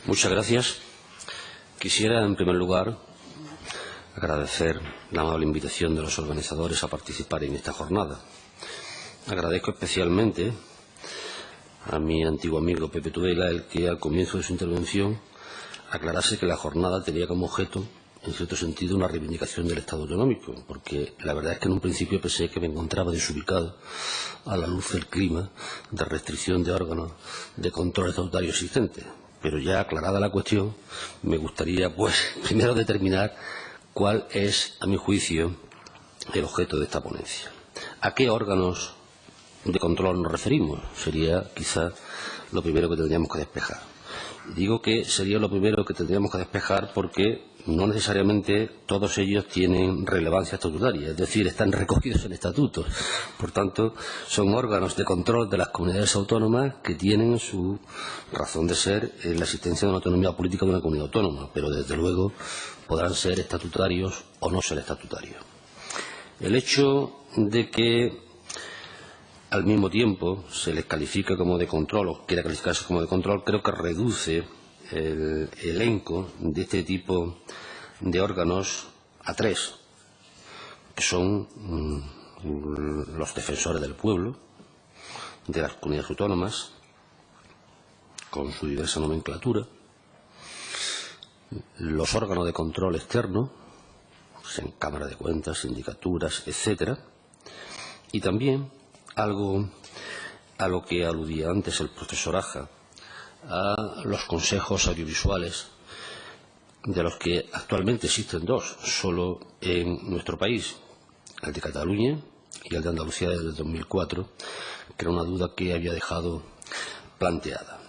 Muchas gracias. Quisiera, en primer lugar, agradecer la amable invitación de los organizadores a participar en esta jornada. Agradezco especialmente a mi antiguo amigo Pepe Tudela el que, al comienzo de su intervención, aclarase que la jornada tenía como objeto, en cierto sentido, una reivindicación del Estado autonómico, porque la verdad es que en un principio pensé que me encontraba desubicado a la luz del clima de restricción de órganos de control estatutario existentes. Pero ya aclarada la cuestión, me gustaría, primero determinar cuál es, a mi juicio, el objeto de esta ponencia. ¿A qué órganos de control nos referimos? Sería quizá lo primero que tendríamos que despejar. Digo que sería lo primero que tendríamos que despejar porque no necesariamente todos ellos tienen relevancia estatutaria, es decir, están recogidos en estatutos. Por tanto, son órganos de control de las comunidades autónomas que tienen su razón de ser en la existencia de una autonomía política de una comunidad autónoma, pero desde luego podrán ser estatutarios o no ser estatutarios. El hecho de que al mismo tiempo se les califica como de control o quiera calificarse como de control, creo que reduce el elenco de este tipo de órganos a tres, que son los defensores del pueblo, de las comunidades autónomas, con su diversa nomenclatura, los órganos de control externo, en Cámara de Cuentas, sindicaturas, etcétera, y también algo a lo que aludía antes el profesor Aja, a los consejos audiovisuales, de los que actualmente existen dos, solo en nuestro país, el de Cataluña y el de Andalucía desde 2004, que era una duda que había dejado planteada.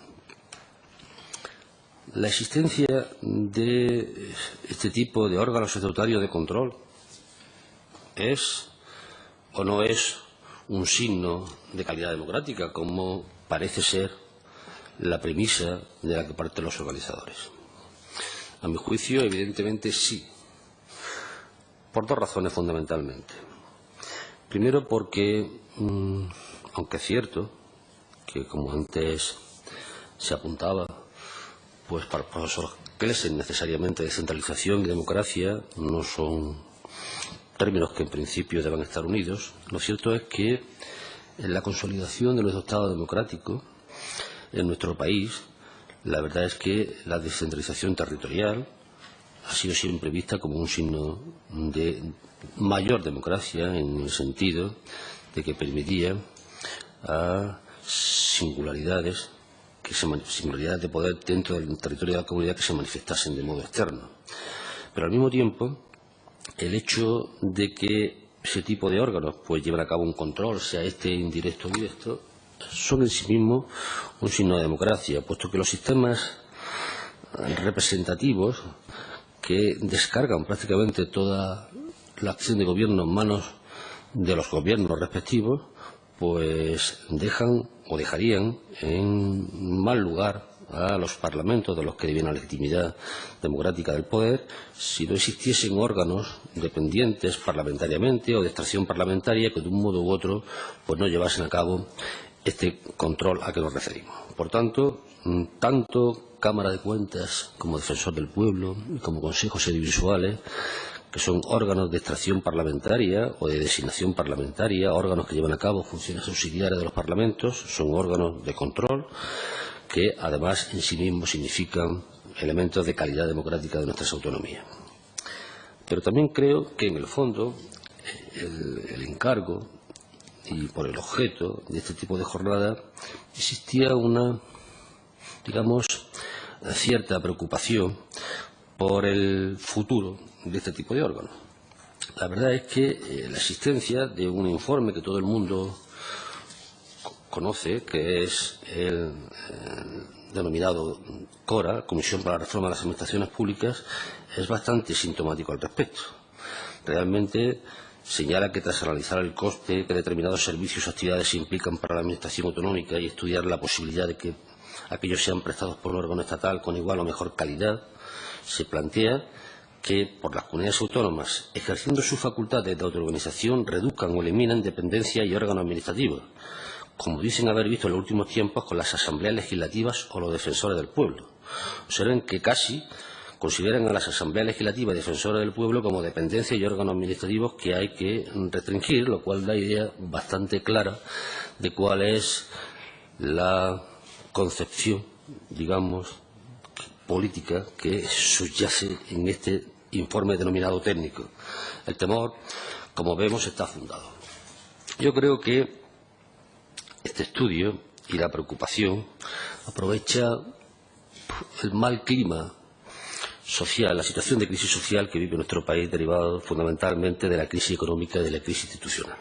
La existencia de este tipo de órganos estatutarios de control ¿es o no es un signo de calidad democrática, como parece ser la premisa de la que parten los organizadores? A mi juicio, evidentemente sí, por dos razones fundamentalmente. Primero, porque, aunque es cierto que, como antes se apuntaba, pues para el profesor Kelsen necesariamente descentralización y democracia no son términos que en principio deban estar unidos, lo cierto es que en la consolidación de nuestro Estado democrático en nuestro país, la verdad es que la descentralización territorial ha sido siempre vista como un signo de mayor democracia, en el sentido de que permitía a singularidades de poder dentro del territorio de la comunidad que se manifestasen de modo externo. Pero al mismo tiempo, el hecho de que ese tipo de órganos pues lleven a cabo un control, sea este indirecto o directo, son en sí mismos un signo de democracia, puesto que los sistemas representativos que descargan prácticamente toda la acción de gobierno en manos de los gobiernos respectivos, pues dejan o dejarían en mal lugar a los parlamentos de los que deriva la legitimidad democrática del poder si no existiesen órganos dependientes parlamentariamente o de extracción parlamentaria que de un modo u otro pues no llevasen a cabo este control a que nos referimos. Por tanto, tanto Cámara de Cuentas como Defensor del Pueblo y como consejos audiovisuales, que son órganos de extracción parlamentaria o de designación parlamentaria, órganos que llevan a cabo funciones auxiliares de los parlamentos, son órganos de control que además en sí mismos significan elementos de calidad democrática de nuestras autonomías. Pero también creo que en el fondo el encargo y por el objeto de este tipo de jornada existía una, digamos, cierta preocupación por el futuro de este tipo de órganos. La verdad es que la existencia de un informe que todo el mundo conoce, que es el denominado CORA, Comisión para la Reforma de las Administraciones Públicas, es bastante sintomático al respecto. Realmente señala que tras analizar el coste que determinados servicios o actividades se implican para la Administración autonómica y estudiar la posibilidad de que aquellos sean prestados por un órgano estatal con igual o mejor calidad, se plantea que por las comunidades autónomas, ejerciendo sus facultades de autoorganización, reduzcan o eliminen dependencia y órganos administrativos, como dicen haber visto en los últimos tiempos con las asambleas legislativas o los defensores del pueblo. Observen que casi consideran a las asambleas legislativas y defensores del pueblo como dependencias y órganos administrativos que hay que restringir, lo cual da idea bastante clara de cuál es la concepción, digamos, política que subyace en este informe denominado técnico. El temor, como vemos, está fundado. Yo creo que este estudio y la preocupación aprovecha el mal clima social, la situación de crisis social que vive nuestro país, derivado fundamentalmente de la crisis económica y de la crisis institucional.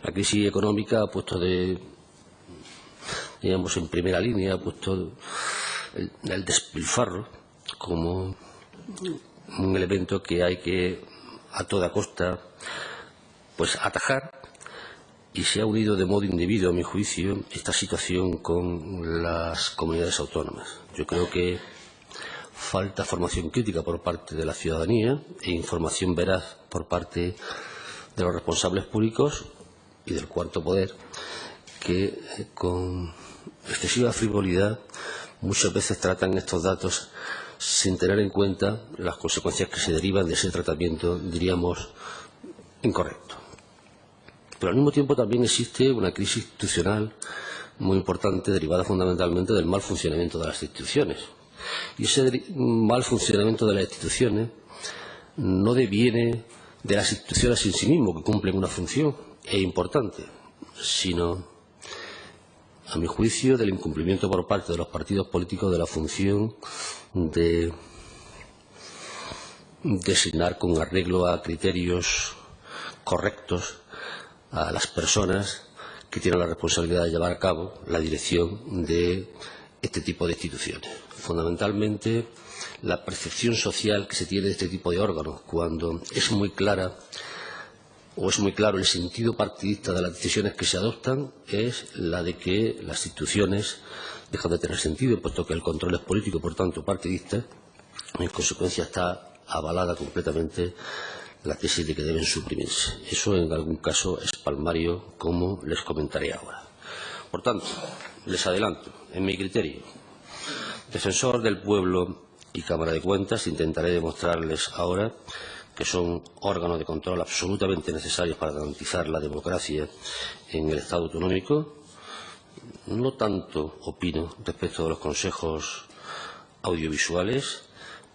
La crisis económica ha puesto digamos, en primera línea, ha puesto el despilfarro como un elemento que hay que a toda costa pues atajar, y se ha unido de modo indebido, a mi juicio, esta situación con las comunidades autónomas. Yo creo que falta formación crítica por parte de la ciudadanía e información veraz por parte de los responsables públicos y del cuarto poder, que con excesiva frivolidad muchas veces tratan estos datos sin tener en cuenta las consecuencias que se derivan de ese tratamiento, diríamos, incorrecto. Pero al mismo tiempo también existe una crisis institucional muy importante, derivada fundamentalmente del mal funcionamiento de las instituciones. Y ese mal funcionamiento de las instituciones no deviene de las instituciones en sí mismas, que cumplen una función importante, sino, a mi juicio, del incumplimiento por parte de los partidos políticos de la función de designar con arreglo a criterios correctos a las personas que tienen la responsabilidad de llevar a cabo la dirección de este tipo de instituciones. Fundamentalmente, la percepción social que se tiene de este tipo de órganos, cuando es muy clara o es muy claro el sentido partidista de las decisiones que se adoptan, es la de que las instituciones dejan de tener sentido, puesto que el control es político, por tanto partidista. En consecuencia, está avalada completamente la tesis de que deben suprimirse. Eso en algún caso es palmario, como les comentaré ahora. Por tanto, les adelanto, en mi criterio, defensor del pueblo y Cámara de Cuentas, intentaré demostrarles ahora que son órganos de control absolutamente necesarios para garantizar la democracia en el Estado autonómico. No tanto opino respecto de los consejos audiovisuales,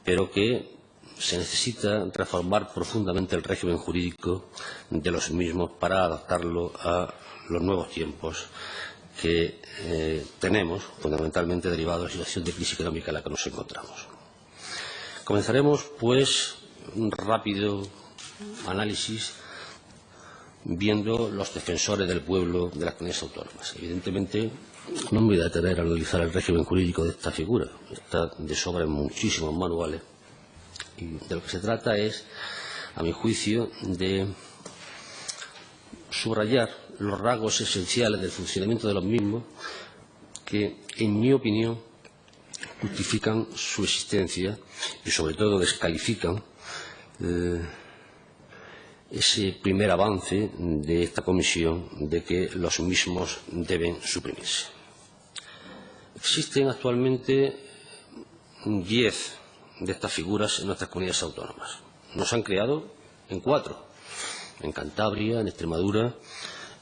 pero que se necesita reformar profundamente el régimen jurídico de los mismos para adaptarlo a los nuevos tiempos que tenemos, fundamentalmente derivados de la situación de crisis económica en la que nos encontramos. Comenzaremos, pues, un rápido análisis viendo los defensores del pueblo de las comunidades autónomas. Evidentemente, no me voy a detener a analizar el régimen jurídico de esta figura. Está de sobra en muchísimos manuales. Y de lo que se trata es, a mi juicio, de subrayar los rasgos esenciales del funcionamiento de los mismos que, en mi opinión, justifican su existencia y, sobre todo, descalifican ese primer avance de esta comisión de que los mismos deben suprimirse. Existen actualmente 10 de estas figuras en nuestras comunidades autónomas. Nos han creado en 4, en Cantabria, en Extremadura,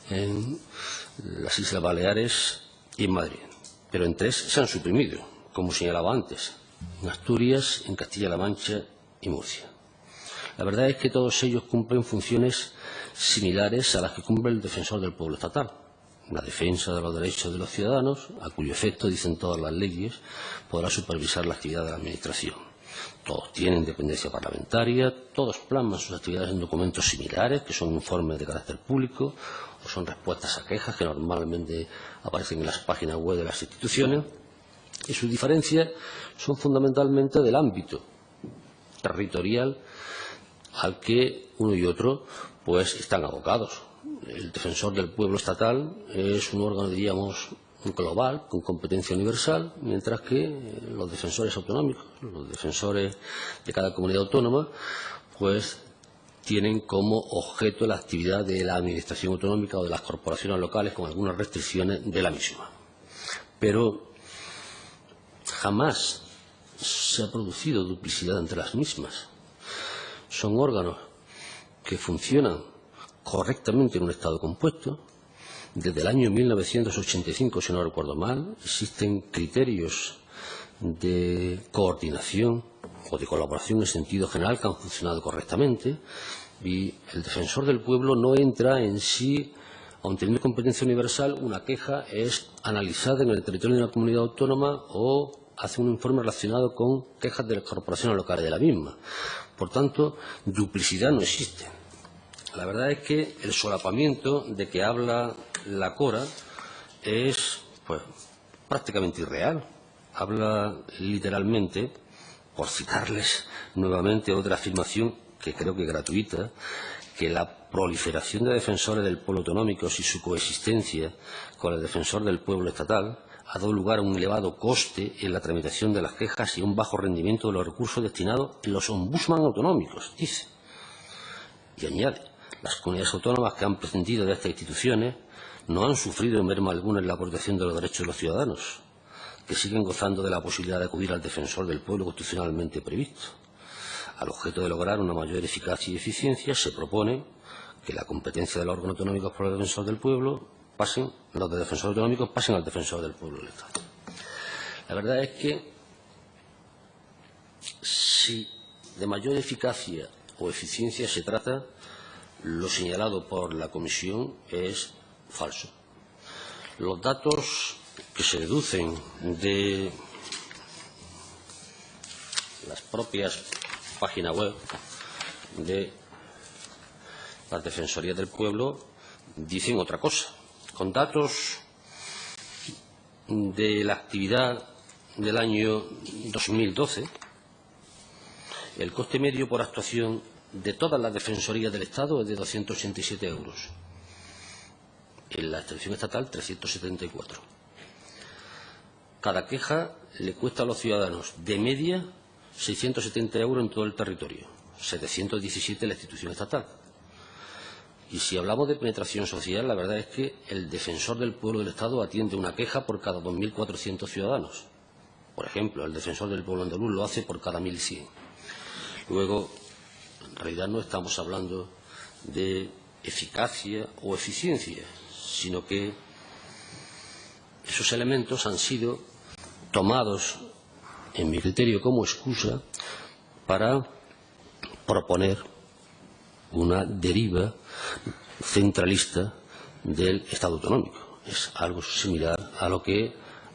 en las Islas Baleares y en Madrid. Pero en 3 se han suprimido, como señalaba antes, en Asturias, en Castilla-La Mancha y Murcia. La verdad es que todos ellos cumplen funciones similares a las que cumple el defensor del pueblo estatal. La defensa de los derechos de los ciudadanos, a cuyo efecto, dicen todas las leyes, podrá supervisar la actividad de la Administración. Todos tienen dependencia parlamentaria, todos plasman sus actividades en documentos similares, que son informes de carácter público o son respuestas a quejas que normalmente aparecen en las páginas web de las instituciones. Y sus diferencias son fundamentalmente del ámbito territorial al que uno y otro pues están abocados. El defensor del pueblo estatal es un órgano, diríamos, global, con competencia universal, mientras que los defensores autonómicos, los defensores de cada comunidad autónoma, pues tienen como objeto la actividad de la Administración autonómica o de las corporaciones locales con algunas restricciones de la misma. Pero jamás se ha producido duplicidad entre las mismas. Son órganos que funcionan correctamente en un estado compuesto. Desde el año 1985, si no recuerdo mal, existen criterios de coordinación o de colaboración en sentido general que han funcionado correctamente, y el defensor del pueblo no entra en sí, aun teniendo competencia universal, una queja es analizada en el territorio de una comunidad autónoma o hace un informe relacionado con quejas de las corporaciones locales de la misma. Por tanto, duplicidad no existe. La verdad es que el solapamiento de que habla la Cora es prácticamente irreal. Habla literalmente, por citarles nuevamente otra afirmación que creo que es gratuita, que la proliferación de defensores del pueblo autonómicos y su coexistencia con el defensor del pueblo estatal ha dado lugar a un elevado coste en la tramitación de las quejas y un bajo rendimiento de los recursos destinados en los ombudsman autonómicos, dice. Y añade, las comunidades autónomas que han prescindido de estas instituciones no han sufrido en merma alguna en la protección de los derechos de los ciudadanos, que siguen gozando de la posibilidad de acudir al defensor del pueblo constitucionalmente previsto. Al objeto de lograr una mayor eficacia y eficiencia, se propone que la competencia de los órganos autonómicos por el defensor del pueblo los de defensores autonómicos pasen al defensor del pueblo del Estado. La verdad es que si de mayor eficacia o eficiencia se trata, lo señalado por la Comisión es falso. Los datos que se deducen de las propias páginas web de las Defensorías del Pueblo dicen otra cosa. Con datos de la actividad del año 2012, el coste medio por actuación de todas las defensorías del Estado es de 287 euros. En la extensión estatal, 374. Cada queja le cuesta a los ciudadanos, de media, 670 euros en todo el territorio, 717 en la institución estatal. Y si hablamos de penetración social, la verdad es que el defensor del pueblo del Estado atiende una queja por cada 2.400 ciudadanos. Por ejemplo, el defensor del pueblo andaluz lo hace por cada 1.100. Luego, en realidad no estamos hablando de eficacia o eficiencia, sino que esos elementos han sido tomados, en mi criterio, como excusa para proponer una deriva centralista del Estado autonómico. Es algo similar a lo que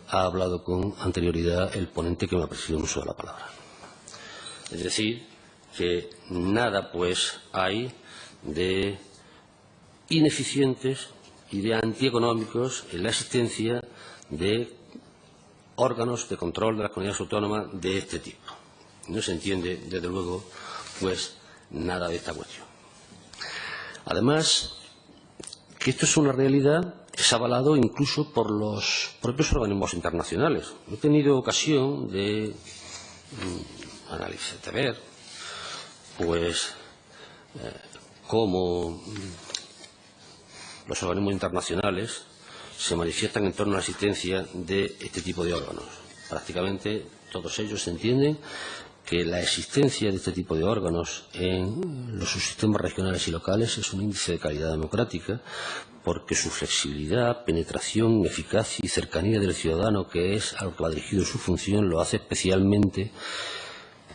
ha hablado con anterioridad el ponente que me ha precedido en uso de la palabra. Es decir, que nada pues hay de ineficientes y de antieconómicos en la existencia de órganos de control de las comunidades autónomas de este tipo. No se entiende, desde luego, pues nada de esta cuestión. Además, que esto es una realidad, es avalado incluso por los propios organismos internacionales. He tenido ocasión de analizar, de ver, pues, cómo los organismos internacionales se manifiestan en torno a la existencia de este tipo de órganos. Prácticamente todos ellos entienden que la existencia de este tipo de órganos en los subsistemas regionales y locales es un índice de calidad democrática, porque su flexibilidad, penetración, eficacia y cercanía del ciudadano, que es al que va dirigido su función, lo hace especialmente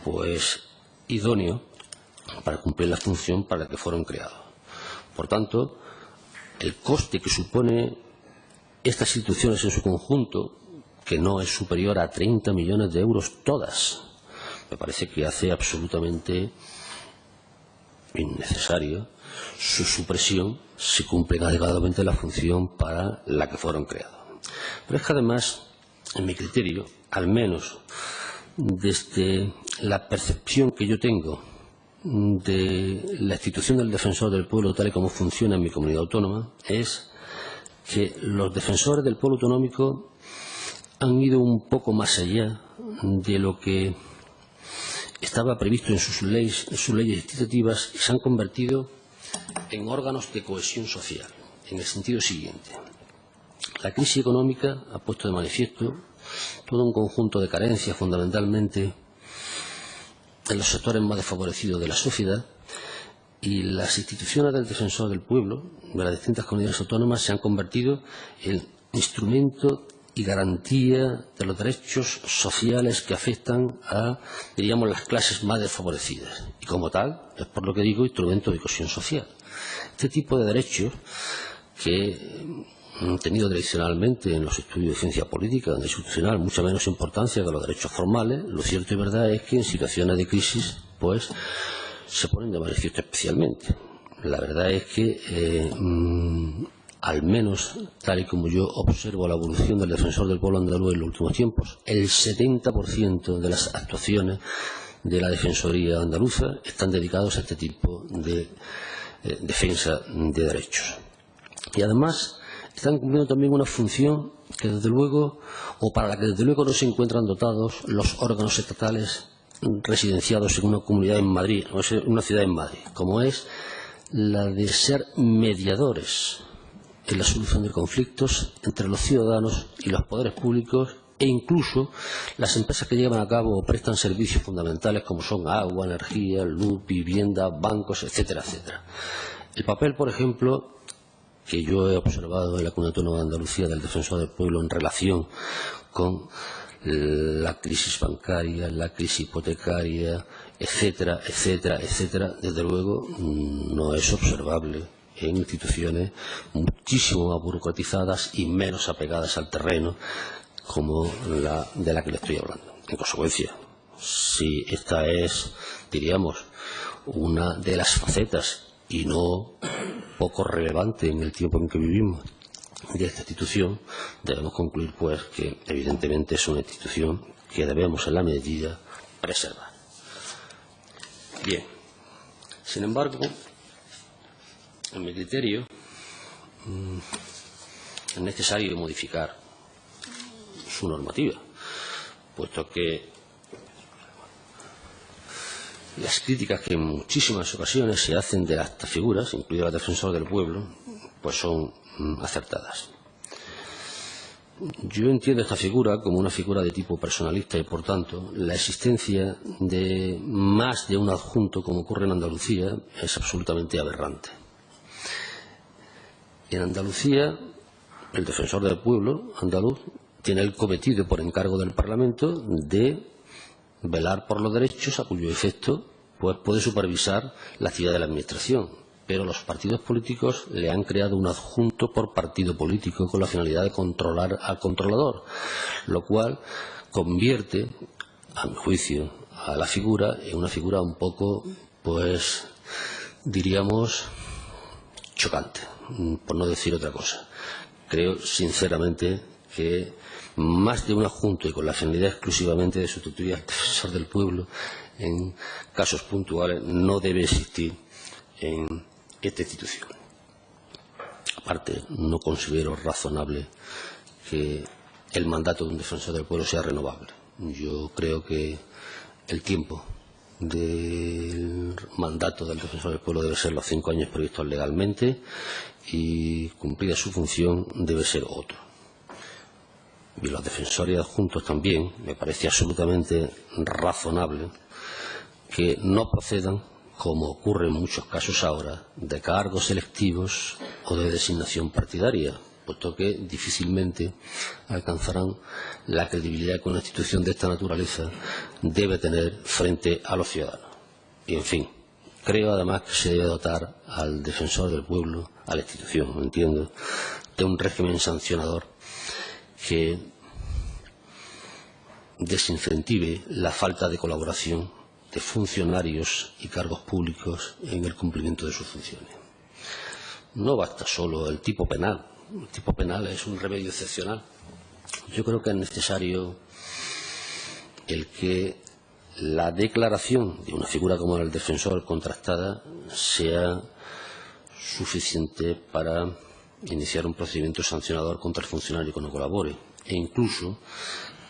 pues idóneo para cumplir la función para la que fueron creados. Por tanto, el coste que supone estas instituciones en su conjunto, que no es superior a 30 millones de euros todas, me parece que hace absolutamente innecesario su supresión si cumplen adecuadamente la función para la que fueron creados. Pero es que además, en mi criterio, al menos desde la percepción que yo tengo de la institución del defensor del pueblo tal y como funciona en mi comunidad autónoma, es que los defensores del pueblo autonómico han ido un poco más allá de lo que estaba previsto en sus leyes institutivas y se han convertido en órganos de cohesión social, en el sentido siguiente. La crisis económica ha puesto de manifiesto todo un conjunto de carencias, fundamentalmente en los sectores más desfavorecidos de la sociedad, y las instituciones del Defensor del Pueblo de las distintas comunidades autónomas se han convertido en instrumento y garantía de los derechos sociales que afectan a, diríamos, las clases más desfavorecidas. Y como tal, es por lo que digo, instrumento de cohesión social. Este tipo de derechos que han tenido tradicionalmente en los estudios de ciencia política institucional mucha menos importancia que los derechos formales, lo cierto y verdad es que en situaciones de crisis, pues, se ponen de manifiesto especialmente. La verdad es que al menos tal y como yo observo la evolución del Defensor del Pueblo andaluz en los últimos tiempos, el 70% de las actuaciones de la Defensoría andaluza están dedicados a este tipo de defensa de derechos. Y además están cumpliendo también una función que desde luego, o para la que desde luego no se encuentran dotados los órganos estatales residenciados en una comunidad en Madrid, o en una ciudad en Madrid, como es la de ser mediadores en la solución de conflictos entre los ciudadanos y los poderes públicos e incluso las empresas que llevan a cabo o prestan servicios fundamentales como son agua, energía, luz, vivienda, bancos, etcétera, etcétera. El papel, por ejemplo, que yo he observado en la Comunidad Autónoma de Andalucía del Defensor del Pueblo en relación con la crisis bancaria, la crisis hipotecaria, etcétera, etcétera, etcétera, desde luego no es observable en instituciones muchísimo más burocratizadas y menos apegadas al terreno como la de la que le estoy hablando. En consecuencia, si esta es, diríamos, una de las facetas y no poco relevante en el tiempo en que vivimos de esta institución, debemos concluir pues que evidentemente es una institución que debemos en la medida preservar. Bien, sin embargo, en mi criterio es necesario modificar su normativa, puesto que las críticas que en muchísimas ocasiones se hacen de estas figuras, incluida la Defensor del Pueblo, pues son acertadas. Yo entiendo esta figura como una figura de tipo personalista y, por tanto, la existencia de más de un adjunto, como ocurre en Andalucía, es absolutamente aberrante. En Andalucía, el Defensor del Pueblo andaluz tiene el cometido por encargo del Parlamento de velar por los derechos a cuyo efecto pues puede supervisar la actividad de la Administración, pero los partidos políticos le han creado un adjunto por partido político con la finalidad de controlar al controlador, lo cual convierte, a mi juicio, a la figura en una figura un poco, pues, diríamos, chocante, por no decir otra cosa. Creo, sinceramente, que más de un adjunto y con la finalidad exclusivamente de sustituir al Defensor del Pueblo en casos puntuales no debe existir en esta institución. Aparte, no considero razonable que el mandato de un Defensor del Pueblo sea renovable. Yo creo que el tiempo del mandato del Defensor del Pueblo debe ser los 5 años previstos legalmente y, cumplida su función, debe ser otro. Y los defensores adjuntos también me parece absolutamente razonable que no procedan, como ocurre en muchos casos ahora, de cargos selectivos o de designación partidaria, puesto que difícilmente alcanzarán la credibilidad que una institución de esta naturaleza debe tener frente a los ciudadanos. Y, en fin, creo además que se debe dotar al Defensor del Pueblo, a la institución, entiendo, de un régimen sancionador que desincentive la falta de colaboración de funcionarios y cargos públicos en el cumplimiento de sus funciones. No basta solo el tipo penal. El tipo penal es un remedio excepcional. Yo creo que es necesario el que la declaración de una figura como el defensor contrastada sea suficiente para iniciar un procedimiento sancionador contra el funcionario que no colabore, e incluso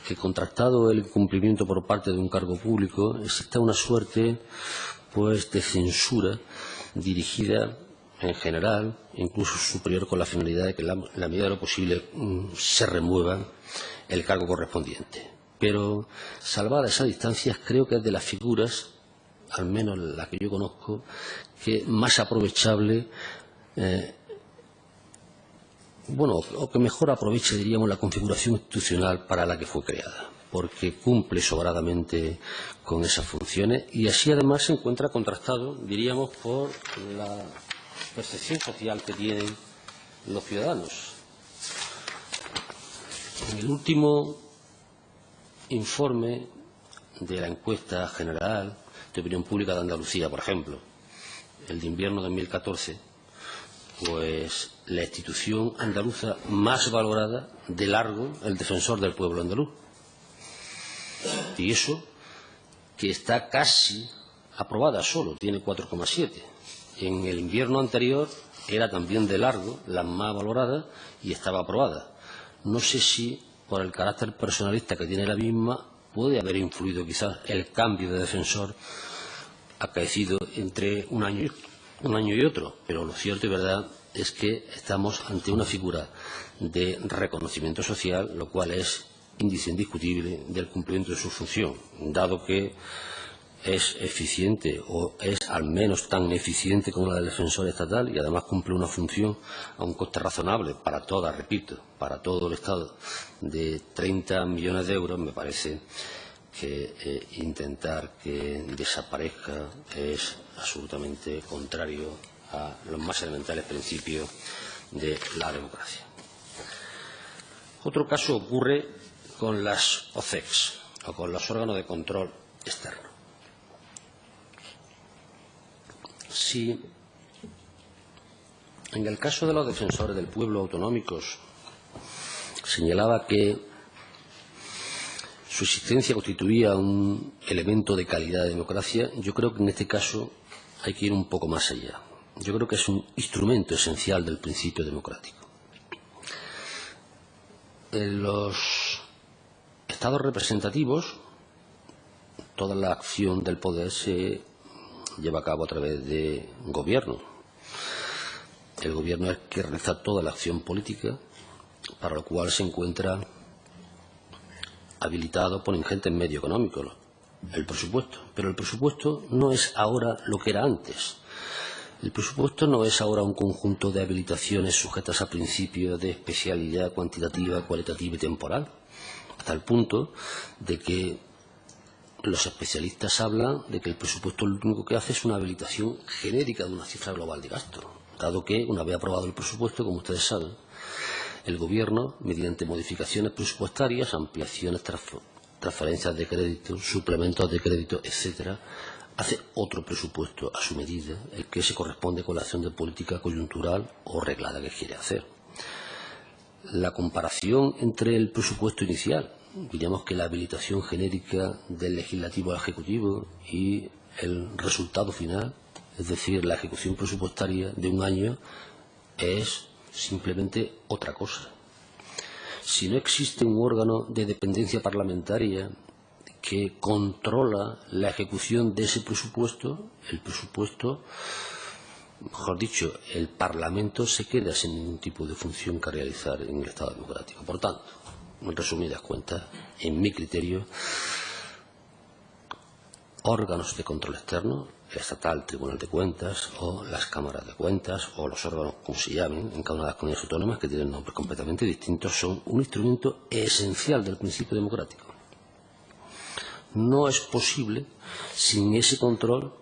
que, contrastado el cumplimiento por parte de un cargo público, exista una suerte pues de censura dirigida en general, incluso superior, con la finalidad de que, en la medida de lo posible, se remueva el cargo correspondiente. Pero, salvadas esas distancias, creo que es de las figuras, al menos la que yo conozco, que más aprovechable, o que mejor aproveche, diríamos, la configuración institucional para la que fue creada, porque cumple sobradamente con esas funciones y así además se encuentra contrastado, diríamos, por la percepción social que tienen los ciudadanos. En el último informe de la encuesta general de opinión pública de Andalucía, por ejemplo, el de invierno de 2014, pues la institución andaluza más valorada, de largo, el Defensor del Pueblo andaluz. Y eso que está casi aprobada solo, tiene 4,7. En el invierno anterior era también de largo la más valorada y estaba aprobada. No sé si por el carácter personalista que tiene la misma puede haber influido quizás el cambio de defensor acaecido entre un año y otro, pero lo cierto y verdad es que estamos ante una figura de reconocimiento social, lo cual es índice indiscutible del cumplimiento de su función, dado que es eficiente o es al menos tan eficiente como la del defensor estatal y además cumple una función a un coste razonable para toda, repito, para todo el Estado, de 30 millones de euros. Me parece que intentar que desaparezca es absolutamente contrario a los más elementales principios de la democracia. Otro caso ocurre con las OCECs, o con los órganos de control externo. Si en el caso de los defensores del pueblo autonómicos señalaba que su existencia constituía un elemento de calidad de democracia, yo creo que en este caso hay que ir un poco más allá. Yo creo que es un instrumento esencial del principio democrático. En los estados representativos, toda la acción del poder se lleva a cabo a través de gobierno. El gobierno es el que realiza toda la acción política, para lo cual se encuentra habilitado por ingentes medios económicos, el presupuesto. Pero el presupuesto no es ahora lo que era antes. El presupuesto no es ahora un conjunto de habilitaciones sujetas a principios de especialidad cuantitativa, cualitativa y temporal, hasta el punto de que los especialistas hablan de que el presupuesto lo único que hace es una habilitación genérica de una cifra global de gasto, dado que, una vez aprobado el presupuesto, como ustedes saben, el Gobierno, mediante modificaciones presupuestarias, ampliaciones, transferencias de crédito, suplementos de crédito, etcétera, hace otro presupuesto a su medida, el que se corresponde con la acción de política coyuntural o reglada que quiere hacer. La comparación entre el presupuesto inicial, diríamos que la habilitación genérica del legislativo al ejecutivo, y el resultado final, es decir, la ejecución presupuestaria de un año, es simplemente otra cosa. Si no existe un órgano de dependencia parlamentaria que controla la ejecución de ese presupuesto, el presupuesto, mejor dicho, el Parlamento se queda sin ningún tipo de función que realizar en el Estado democrático. Por tanto, en resumidas cuentas, en mi criterio, órganos de control externo, el estatal Tribunal de Cuentas o las cámaras de cuentas o los órganos, como se llamen, en cada una de las comunidades autónomas, que tienen nombres completamente distintos, son un instrumento esencial del principio democrático. No es posible, sin ese control,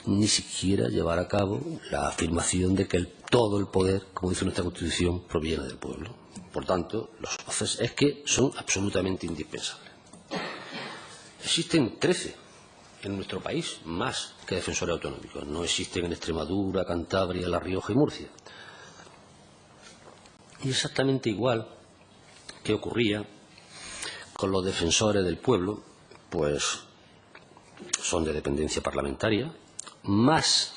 ni siquiera llevar a cabo la afirmación de que todo el poder, como dice nuestra Constitución, proviene del pueblo. Por tanto, los OCECs es que son absolutamente indispensables. Existen 13 en nuestro país, más que defensores autonómicos. No existen en Extremadura, Cantabria, La Rioja y Murcia. Y exactamente igual que ocurría con los defensores del pueblo, pues son de dependencia parlamentaria, más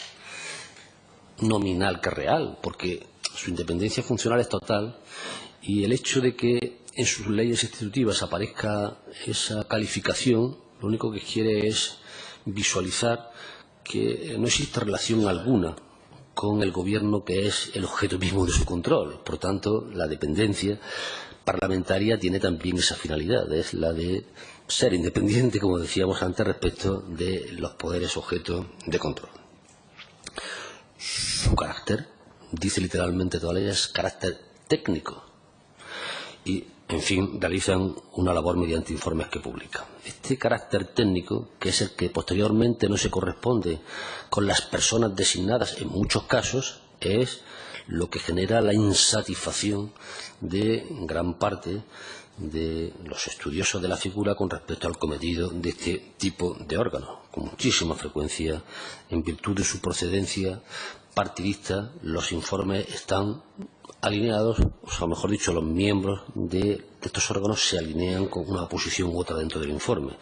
nominal que real, porque su independencia funcional es total, y el hecho de que en sus leyes institutivas aparezca esa calificación, lo único que quiere es visualizar que no existe relación alguna con el gobierno, que es el objeto mismo de su control. Por tanto, la dependencia parlamentaria tiene también esa finalidad, es la de ser independiente, como decíamos antes, respecto de los poderes objeto de control. Su carácter, dice literalmente toda la ley, es carácter técnico y, en fin, realizan una labor mediante informes que publican. Este carácter técnico, que es el que posteriormente no se corresponde con las personas designadas en muchos casos, es lo que genera la insatisfacción de gran parte de los estudiosos de la figura con respecto al cometido de este tipo de órganos. Con muchísima frecuencia, en virtud de su procedencia partidista, los informes están alineados, o sea, mejor dicho, los miembros de estos órganos se alinean con una posición u otra dentro del informe,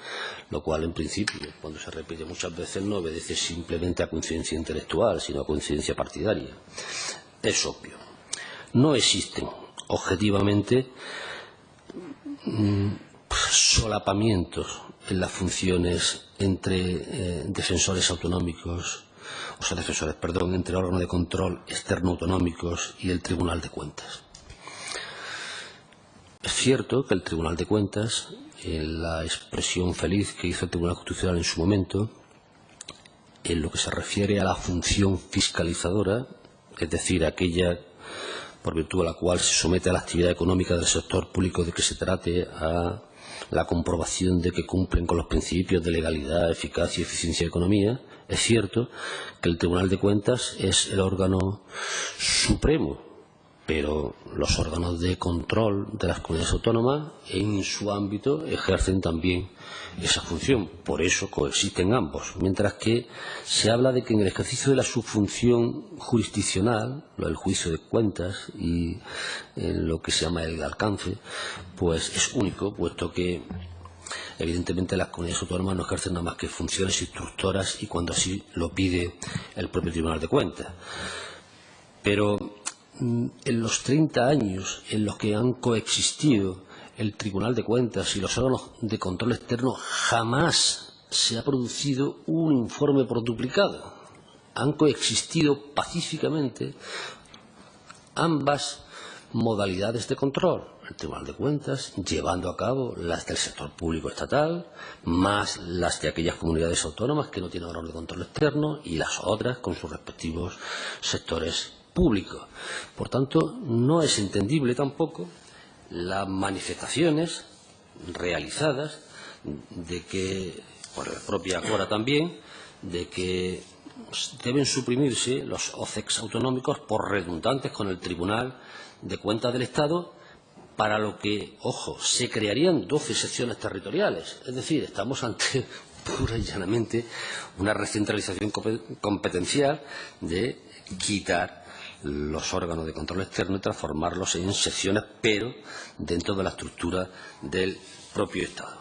lo cual en principio, cuando se repite muchas veces, no obedece simplemente a coincidencia intelectual, sino a coincidencia partidaria. Es obvio. No existen objetivamente solapamientos en las funciones entre defensores autonómicos, entre órganos de control externo autonómicos y el Tribunal de Cuentas. Es cierto que el Tribunal de Cuentas, en la expresión feliz que hizo el Tribunal Constitucional en su momento, en lo que se refiere a la función fiscalizadora, es decir, aquella por virtud de la cual se somete a la actividad económica del sector público de que se trate a la comprobación de que cumplen con los principios de legalidad, eficacia, eficiencia y economía, es cierto que el Tribunal de Cuentas es el órgano supremo, pero los órganos de control de las comunidades autónomas en su ámbito ejercen también esa función. Por eso coexisten ambos. Mientras que se habla de que en el ejercicio de la subfunción jurisdiccional, el juicio de cuentas y lo que se llama el alcance, pues es único, puesto que evidentemente las comunidades autónomas no ejercen nada más que funciones instructoras y cuando así lo pide el propio Tribunal de Cuentas. Pero en los 30 años en los que han coexistido el Tribunal de Cuentas y los órganos de control externo, jamás se ha producido un informe por duplicado. Han coexistido pacíficamente ambas modalidades de control. El Tribunal de Cuentas llevando a cabo las del sector público estatal, más las de aquellas comunidades autónomas que no tienen órgano de control externo y las otras con sus respectivos sectores públicos. Por tanto, no es entendible tampoco las manifestaciones realizadas de que, por la propia Cora también, de que deben suprimirse los OCECs autonómicos por redundantes con el Tribunal de Cuentas del Estado, para lo que, ojo, se crearían 12 secciones territoriales. Es decir, estamos ante pura y llanamente una recentralización competencial de quitar los órganos de control externo y transformarlos en secciones, pero dentro de la estructura del propio Estado.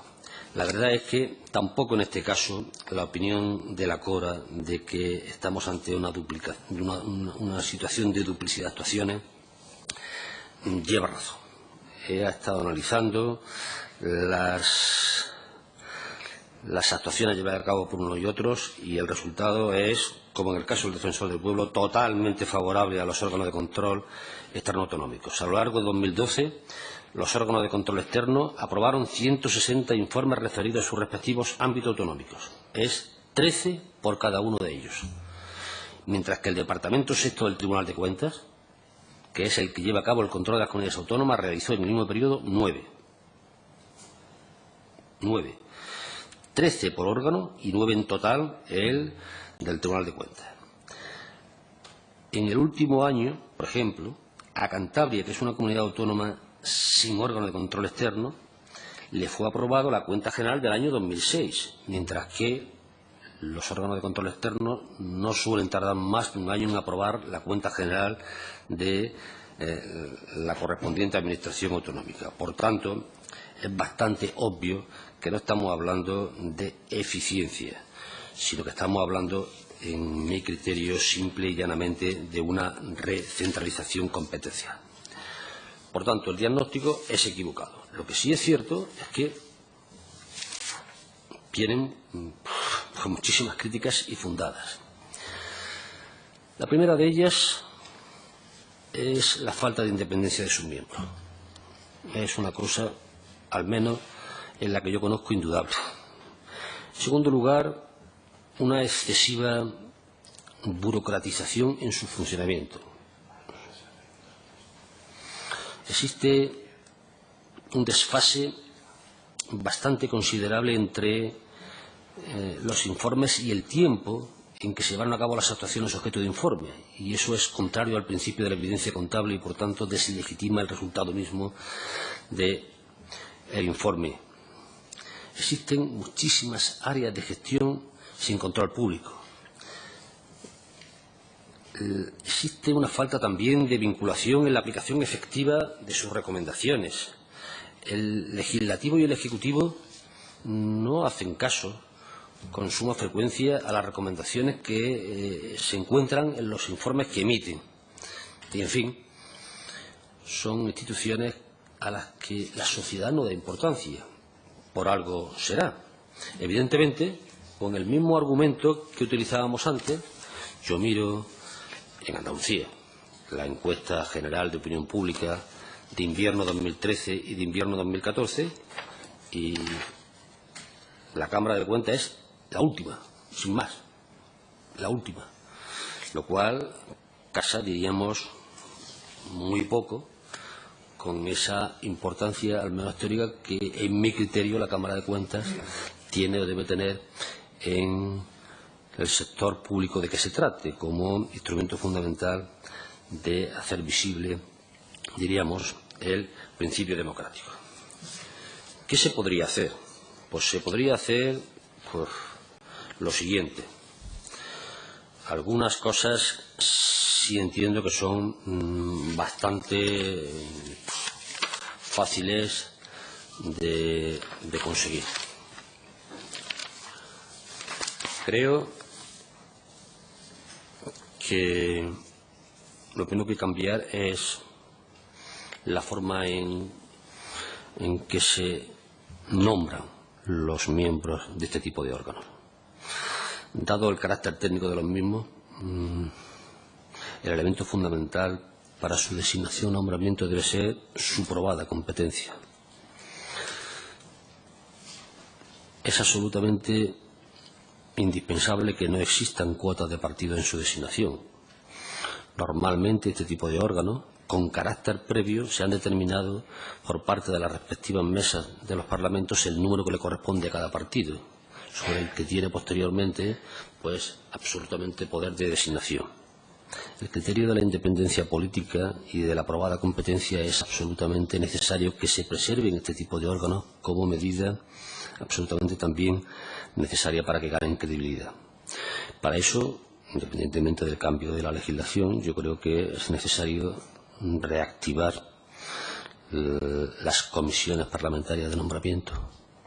La verdad es que tampoco en este caso la opinión de la Cora de que estamos ante una situación de duplicidad de actuaciones lleva razón. Ha estado analizando las actuaciones llevadas a cabo por unos y otros y el resultado es, como en el caso del Defensor del Pueblo, totalmente favorable a los órganos de control externo autonómicos. A lo largo de 2012, los órganos de control externo aprobaron 160 informes referidos a sus respectivos ámbitos autonómicos. Es 13 por cada uno de ellos. Mientras que el Departamento Sexto del Tribunal de Cuentas, que es el que lleva a cabo el control de las comunidades autónomas, realizó en el mismo periodo 9. 13 por órgano y 9 en total el del Tribunal de Cuentas. En el último año, por ejemplo, a Cantabria, que es una comunidad autónoma sin órgano de control externo, le fue aprobado la cuenta general del año 2006, mientras que los órganos de control externo no suelen tardar más de un año en aprobar la cuenta general de la correspondiente administración autonómica. Por tanto, es bastante obvio que no estamos hablando de eficiencia, sino que estamos hablando, en mi criterio, simple y llanamente de una recentralización competencial. Por tanto, el diagnóstico es equivocado. Lo que sí es cierto es que vienen con muchísimas críticas y fundadas. La primera de ellas es la falta de independencia de sus miembros. Es una cosa, al menos, en la que yo conozco indudable. En segundo lugar, una excesiva burocratización en su funcionamiento. Existe un desfase bastante considerable entre los informes y el tiempo en que se llevaron a cabo las actuaciones objeto de informe, y eso es contrario al principio de la evidencia contable y, por tanto, deslegitima el resultado mismo del informe. Existen muchísimas áreas de gestión sin control público. Existe una falta también de vinculación en la aplicación efectiva de sus recomendaciones. El legislativo y el ejecutivo no hacen caso con suma frecuencia a las recomendaciones que se encuentran en los informes que emiten. Y, en fin, son instituciones a las que la sociedad no da importancia. Por algo será. Evidentemente, con el mismo argumento que utilizábamos antes, yo miro en Andalucía la encuesta general de opinión pública de invierno 2013 y de invierno 2014, y la Cámara de Cuentas es la última, sin más, la última, lo cual casa, diríamos, muy poco con esa importancia, al menos teórica, que en mi criterio la Cámara de Cuentas tiene o debe tener en el sector público de que se trate, como instrumento fundamental de hacer visible, diríamos, el principio democrático. ¿Qué se podría hacer? Pues se podría hacer lo siguiente. Algunas cosas sí entiendo que son bastante fáciles de conseguir. Creo que lo primero que hay que cambiar es la forma en que se nombran los miembros de este tipo de órganos. Dado el carácter técnico de los mismos, el elemento fundamental para su designación o nombramiento debe ser su probada competencia. Es absolutamente indispensable que no existan cuotas de partido en su designación. Normalmente este tipo de órganos, con carácter previo, se han determinado por parte de las respectivas mesas de los parlamentos el número que le corresponde a cada partido, sobre el que tiene posteriormente, pues, absolutamente poder de designación. El criterio de la independencia política y de la probada competencia es absolutamente necesario que se preserve en este tipo de órganos como medida absolutamente también necesaria para que ganen credibilidad. Para eso, independientemente del cambio de la legislación, yo creo que es necesario reactivar las comisiones parlamentarias de nombramiento,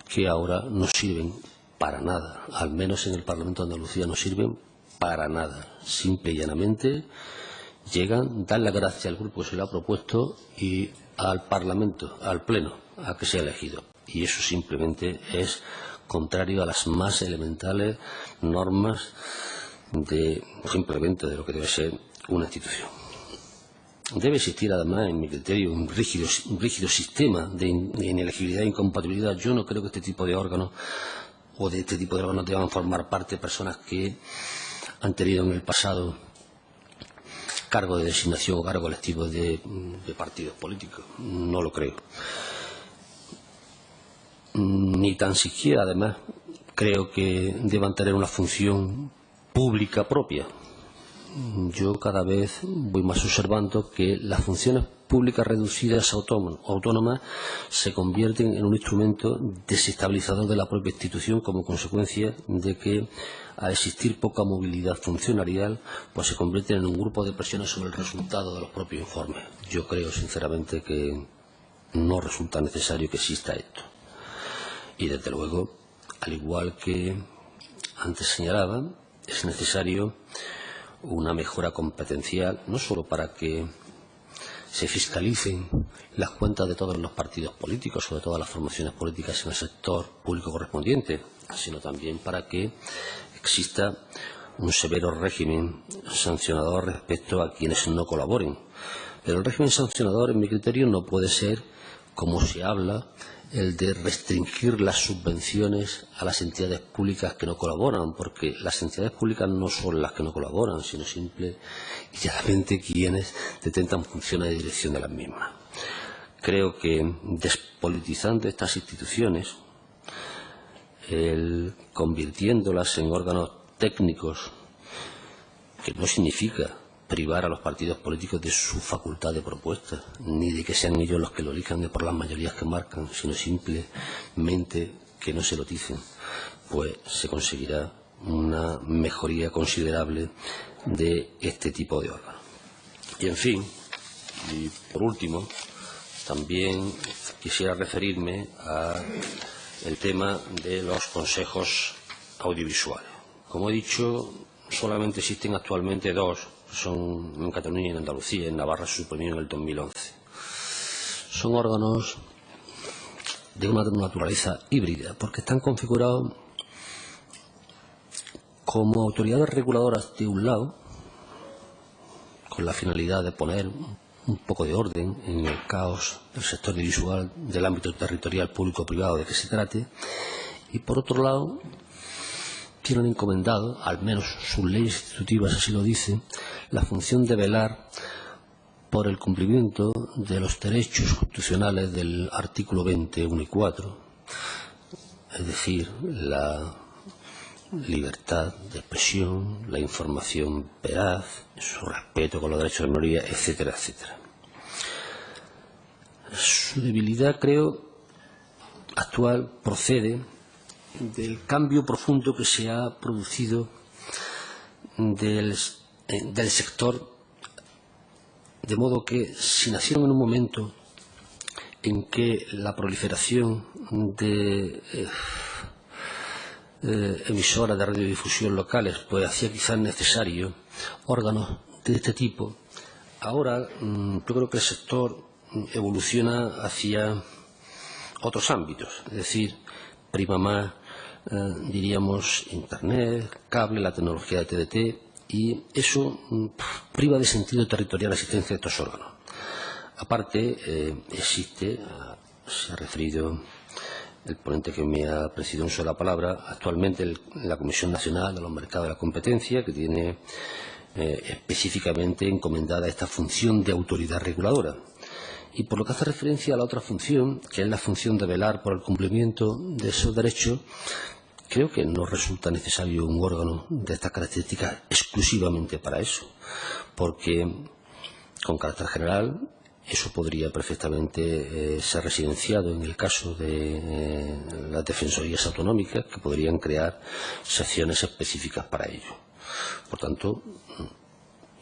que ahora no sirven para nada, al menos en el Parlamento de Andalucía no sirven para nada. Simple y llanamente llegan, dan la gracia al grupo que se lo ha propuesto y al Parlamento, al Pleno, a que sea elegido. Y eso simplemente es contrario a las más elementales normas simplemente de lo que debe ser una institución. Debe existir, además, en mi criterio, un rígido sistema de inelegibilidad e incompatibilidad. Yo no creo que este tipo de órganos o de este tipo de órganos deban formar parte personas que han tenido en el pasado cargo de designación o cargo electivo de partidos políticos. No lo creo. Ni tan siquiera, además, creo que deban tener una función pública propia. Yo cada vez voy más observando que las funciones públicas reducidas autónomas se convierten en un instrumento desestabilizador de la propia institución como consecuencia de que, al existir poca movilidad funcionarial, pues se convierten en un grupo de presiones sobre el resultado de los propios informes. Yo creo sinceramente que no resulta necesario que exista esto. Y desde luego, al igual que antes señalaba, es necesario una mejora competencial, no solo para que se fiscalicen las cuentas de todos los partidos políticos o de todas las formaciones políticas en el sector público correspondiente, sino también para que exista un severo régimen sancionador respecto a quienes no colaboren. Pero el régimen sancionador, en mi criterio, no puede ser, como se habla, el de restringir las subvenciones a las entidades públicas que no colaboran, porque las entidades públicas no son las que no colaboran, sino simple y llanamente quienes detentan funciones de dirección de las mismas. Creo que despolitizando estas instituciones, convirtiéndolas en órganos técnicos, que no significa privar a los partidos políticos de su facultad de propuesta, ni de que sean ellos los que lo elijan por las mayorías que marcan, sino simplemente que no se loticen, pues se conseguirá una mejoría considerable de este tipo de órganos. Y en fin, y por último, también quisiera referirme al tema de los consejos audiovisuales. Como he dicho, solamente existen actualmente dos, son en Cataluña y en Andalucía. En Navarra se suprimió en el 2011. Son órganos de una naturaleza híbrida, porque están configurados como autoridades reguladoras de un lado, con la finalidad de poner un poco de orden en el caos del sector audiovisual del ámbito territorial público-privado de que se trate, y por otro lado tienen encomendado, al menos sus leyes institutivas así lo dicen, la función de velar por el cumplimiento de los derechos constitucionales del artículo 20, 1 y 4, es decir, la libertad de expresión, la información veraz, su respeto con los derechos de minoría, etcétera, etcétera. Su debilidad, creo, actual procede del cambio profundo que se ha producido del sector, de modo que si nacieron en un momento en que la proliferación de emisoras de radiodifusión locales pues hacía quizás necesario órganos de este tipo, ahora yo creo que el sector evoluciona hacia otros ámbitos, es decir, prima más diríamos Internet, cable, la tecnología de TDT, y eso priva de sentido territorial la existencia de estos órganos. Aparte, existe, se ha referido el ponente que me ha precedido un uso de la palabra, actualmente la Comisión Nacional de los Mercados de la Competencia, que tiene específicamente encomendada esta función de autoridad reguladora. Y por lo que hace referencia a la otra función, que es la función de velar por el cumplimiento de esos derechos, creo que no resulta necesario un órgano de estas características exclusivamente para eso, porque con carácter general eso podría perfectamente ser residenciado en el caso de las defensorías autonómicas, que podrían crear secciones específicas para ello. Por tanto,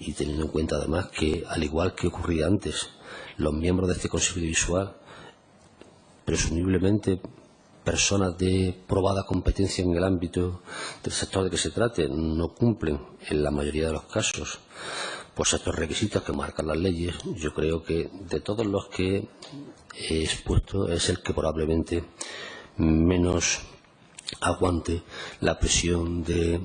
y teniendo en cuenta además que, al igual que ocurría antes, los miembros de este Consejo Audiovisual, presumiblemente personas de probada competencia en el ámbito del sector de que se trate, no cumplen en la mayoría de los casos pues estos requisitos que marcan las leyes. Yo creo que de todos los que he expuesto es el que probablemente menos aguante la presión de,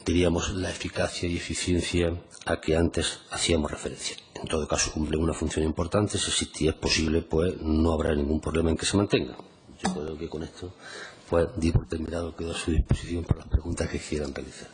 diríamos, la eficacia y eficiencia a que antes hacíamos referencia. En todo caso, cumple una función importante. Si es posible, pues no habrá ningún problema en que se mantenga. Yo creo que con esto, pues, di por terminado, quedo a su disposición para las preguntas que quieran realizar.